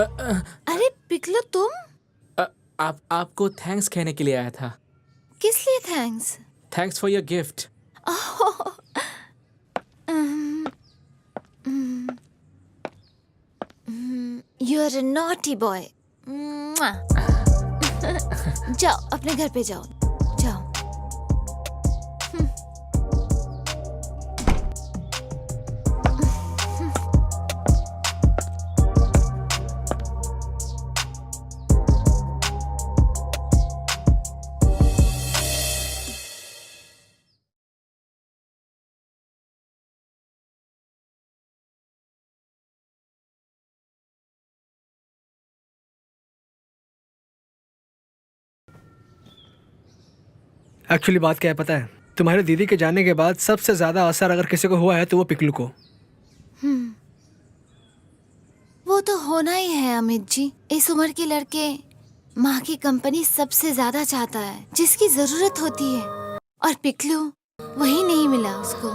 अरे पिकलो तुम? आपको थैंक्स कहने के लिए आया था। किस लिए thanks? Thanks for your gift. You are a naughty boy. जाओ अपने घर पे जाओ, जाओ। एक्चुअली बात क्या है पता है, तुम्हारी दीदी के जाने के बाद सबसे ज्यादा असर अगर किसी को हुआ है तो वो पिकलू को। वो तो होना ही है अमित जी। इस उम्र के लड़के माँ की कंपनी सबसे ज्यादा चाहता है, जिसकी जरूरत होती है, और पिकलू वही नहीं मिला उसको।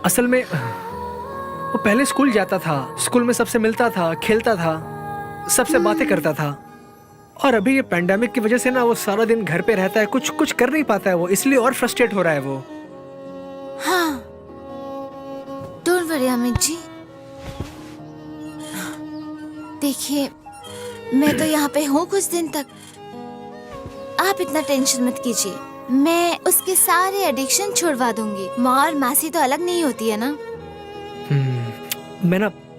असल में वो पहले स्कूल जाता था, स्कूल में सबसे मिलता था, खेलता था, सबसे बातें करता था। और अभी ये पेंडेमिक की वजह से ना वो सारा दिन घर पे रहता है, कुछ कर नहीं पाता है वो, इसलिए और फ्रस्ट्रेट हो रहा है वो। हाँ, डोंट वरी अमित जी। देखिए, मैं तो यहाँ पे हूँ कुछ दिन तक। आप इतना टेंशन मत कीजिए, मैं उसके सारे एडिक्शन छुड़वा दूंगी। माँ और मासी तो अलग नहीं होती है ना।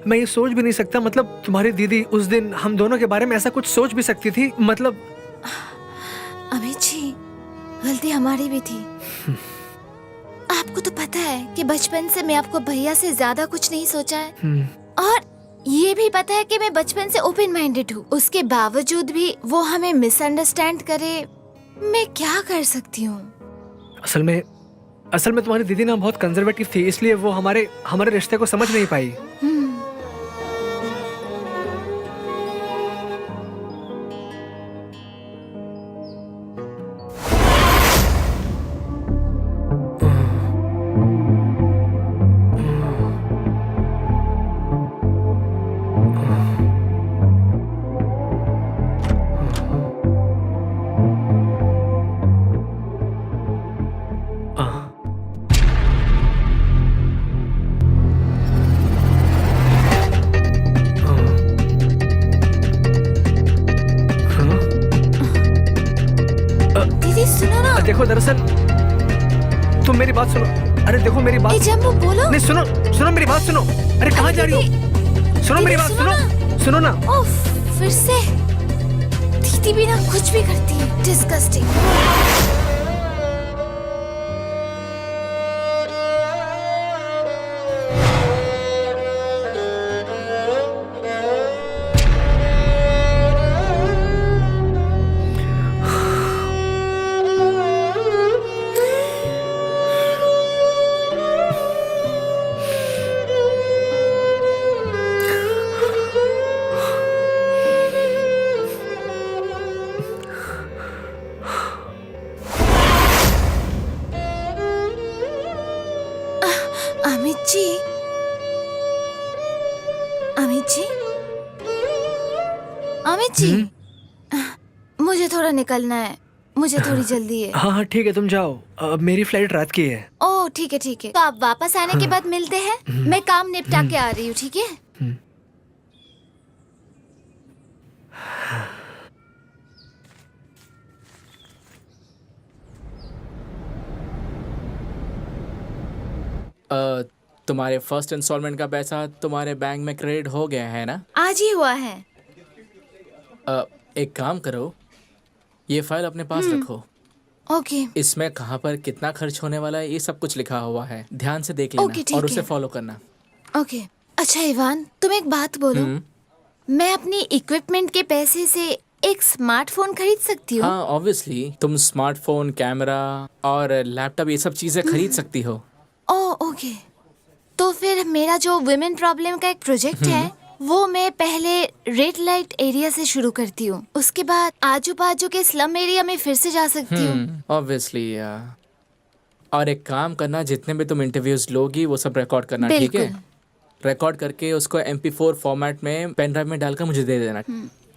मैं ये सोच भी नहीं सकता, मतलब तुम्हारी दीदी उस दिन हम दोनों के बारे में ऐसा कुछ सोच भी सकती थी, मतलब। अमित जी, गलती हमारी भी थी। आपको तो पता है कि बचपन से मैं आपको भैया से ज्यादा कुछ नहीं सोचा है, और ये भी पता है कि मैं बचपन से ओपन माइंडेड हूँ। उसके बावजूद भी वो हमें मिसअंडरस्टैंड करे, मैं क्या कर सकती हूँ? असल में तुम्हारी दीदी ना बहुत कंजर्वेटिव थी, इसलिए वो हमारे रिश्ते को समझ नहीं पाई। दीदी सुनो ना। देखो, दरअसल तुम मेरी बात सुनो। अरे देखो मेरी बात। जम्बू बोलो। नहीं, सुनो मेरी बात सुनो। अरे कहाँ जा रही हो? सुनो मेरी बात, सुनो ना। ओफ, फिर से दीदी भी ना कुछ भी करती है, डिस्गस्टिंग। अमित जी, अमित जी, अमित जी, मुझे थोड़ा निकलना है, मुझे थोड़ी जल्दी है। हाँ ठीक है, तुम जाओ, अब मेरी फ्लाइट रात की है। ओह ठीक है, तो आप वापस आने के बाद मिलते हैं। मैं काम निपटा के आ रही हूँ, ठीक है? तुम्हारे फर्स्ट इंस्टॉलमेंट का पैसा तुम्हारे बैंक में क्रेडिट हो गया है ना? आज ही हुआ है। एक काम करो, ये फाइल अपने पास रखो। ओके। इसमें कहाँ पर कितना खर्च होने वाला है ये सब कुछ लिखा हुआ है, ध्यान से देख लेना। ओके, ठीक और उसे है। फॉलो करना। ओके। अच्छा इवान, तुम एक बात बोलो, मैं अपनी इक्विपमेंट के पैसे से एक स्मार्टफोन खरीद सकती हूँ? हाँ ऑब्वियसली, तुम स्मार्टफोन, कैमरा और लैपटॉप ये सब चीजें खरीद सकती हो। Oh okay. तो फिर मेरा जो वुमेन प्रॉब्लम का एक प्रोजेक्ट है, वो मैं पहले रेड लाइट एरिया से शुरू करती हूँ, उसके बाद आजू बाजू के स्लम एरिया में फिर से जा सकती हूँ। ऑब्वियसली। और एक काम करना, जितने भी तुम इंटरव्यूज लोगी वो सब रिकॉर्ड करना, ठीक है? रिकॉर्ड करके उसको MP4 फॉर्मेट में पेन ड्राइव में डालकर मुझे दे देना।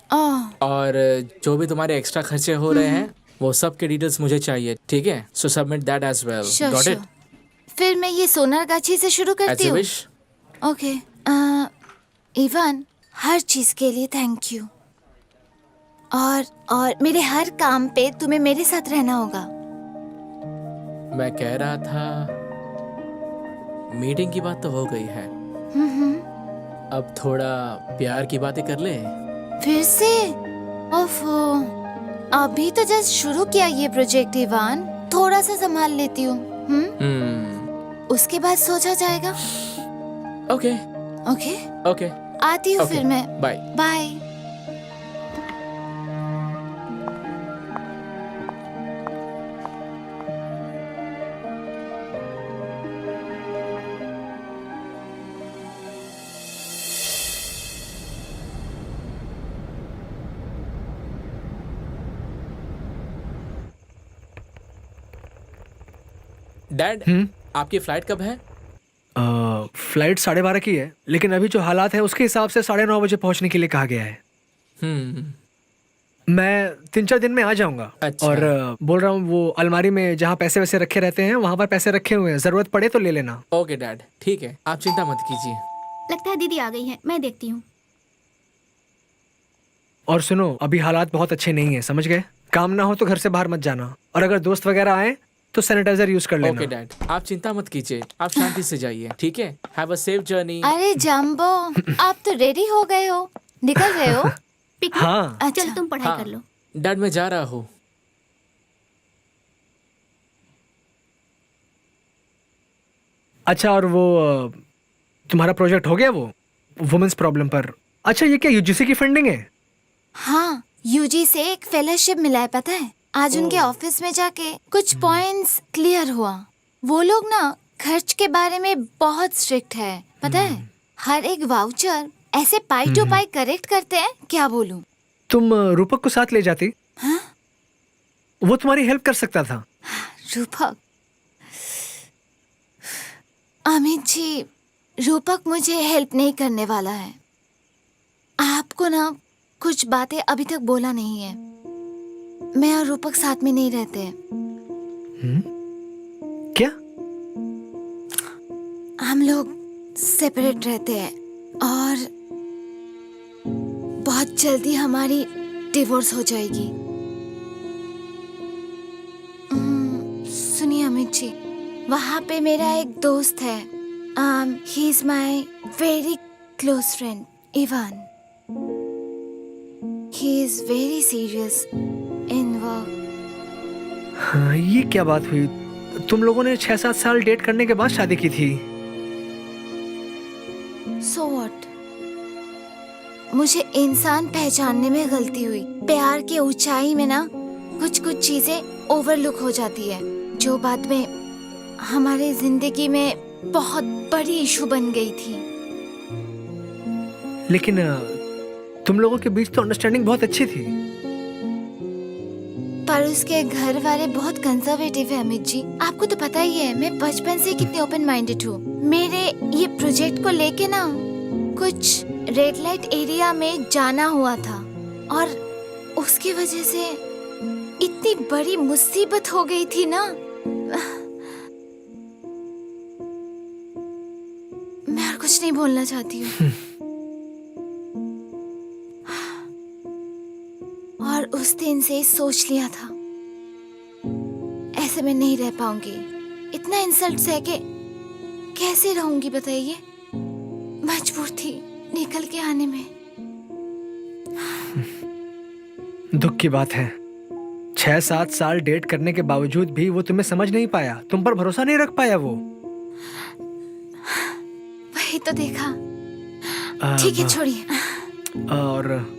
ओह और जो भी तुम्हारे एक्स्ट्रा खर्चे हो रहे हैं वो सब के डिटेल्स मुझे चाहिए, ठीक है? So submit that as well. Sure got sure. It? फिर मैं ये सोनारगाछी से शुरू एज करती यू हूँ। विश। ओके इवान, हर चीज के लिए थैंक यू। और मेरे हर काम पे तुम्हें मेरे साथ रहना होगा। मैं कह रहा था मीटिंग की बात तो हो गई है, अब थोड़ा प्यार की बातें कर ले। फिर से? ओफो, अभी तो जस्ट शुरू किया ये प्रोजेक्ट इवान, थोड़ा सा संभाल लेती हूँ। उसके बाद सोचा जाएगा। ओके ओके ओके आती हूँ ओके, फिर मैं। बाय। बाय। डैड, आपकी फ्लाइट कब है? फ्लाइट 12:30 की है, लेकिन अभी जो हालात है उसके हिसाब से 9:30 बजे पहुंचने के लिए कहा गया है। मैं 3-4 दिन में आ जाऊंगा। अच्छा। और बोल रहा हूँ वो अलमारी में जहाँ पैसे वैसे रखे रहते हैं वहां पर पैसे रखे हुए हैं, जरूरत पड़े तो ले लेना। ओके डैड, ठीक है, आप चिंता मत कीजिए। लगता है दीदी आ गई है, मैं देखती हूँ। और सुनो, अभी हालात बहुत अच्छे नहीं है, समझ गए? काम ना हो तो घर से बाहर मत जाना, और अगर दोस्त वगैरह आए तो सैनिटाइजर यूज कर लेना। ओके डैड, आप चिंता मत कीजिए, आप शांति से जाइए, ठीक है? Have a safe journey. अरे जम्बो, आप तो रेडी हो गए हो, निकल रहे हो? पिकनिक? हाँ। अच्छा। चल तुम पढ़ाई कर लो। डैड मैं जा रहा हूँ। अच्छा, और वो तुम्हारा प्रोजेक्ट हो गया वो वुमेन्स प्रॉब्लम पर? अच्छा, ये क्या यूजीसी की फंडिंग है? हाँ, यूजी से एक फेलोशिप मिला है, पता है? आज उनके ऑफिस में जाके कुछ पॉइंट्स क्लियर हुआ। वो लोग ना खर्च के बारे में बहुत स्ट्रिक्ट है, पता है? हर एक वाउचर ऐसे पाई टू पाई करेक्ट करते हैं, क्या बोलूं? तुम रूपक को साथ ले जाती? हाँ? वो तुम्हारी हेल्प कर सकता था। रूपक? अमित जी, रूपक मुझे हेल्प नहीं करने वाला है। आपको ना कुछ बातें अभी तक बोला नहीं है। मैं और रूपक साथ में नहीं रहते हैं। क्या? हम लोग सेपरेट रहते हैं और बहुत जल्दी हमारी डिवोर्स हो जाएगी। सुनिए अमित जी, वहाँ पे मेरा एक दोस्त है। He is my very close friend Ivan. He is very serious in work. हाँ, ये क्या बात हुई? तुम लोगों ने 6-7 साल डेट करने के बाद शादी की थी। So what? मुझे इंसान पहचानने में गलती हुई। प्यार की ऊंचाई में ना कुछ कुछ चीजें ओवरलुक हो जाती है, जो बाद में हमारे जिंदगी में बहुत बड़ी इशू बन गई थी। लेकिन तुम लोगों के बीच तो अंडरस्टैंडिंग बहुत अच्छी थी। पर उसके घर वाले बहुत कंजर्वेटिव है अमित जी। आपको तो पता ही है मैं बचपन से कितनी ओपन माइंडेड हूँ। मेरे ये प्रोजेक्ट को लेके ना कुछ रेड लाइट एरिया में जाना हुआ था और उसकी वजह से इतनी बड़ी मुसीबत हो गई थी ना। मैं और कुछ नहीं बोलना चाहती हूँ। और उस दिन से सोच लिया था ऐसे मैं नहीं रह पाऊंगी। इतना इंसल्ट सह के कैसे रहूंगी बताइए? मजबूर थी निकल के आने में। दुख की बात है, 6-7 साल डेट करने के बावजूद भी वो तुम्हें समझ नहीं पाया, तुम पर भरोसा नहीं रख पाया वो। वही तो देखा। ठीक है छोड़िए। और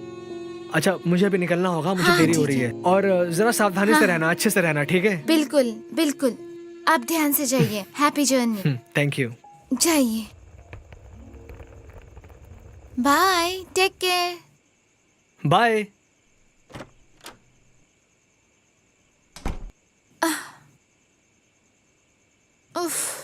अच्छा, मुझे अभी निकलना होगा, मुझे हाँ, देरी हो ठीक रही है। है। और जरा सावधानी से रहना, अच्छे से रहना, ठीक है? बिल्कुल बिल्कुल, आप ध्यान से जाइए। Happy journey. Thank you. जाइए। Bye, take care. बाय। उफ।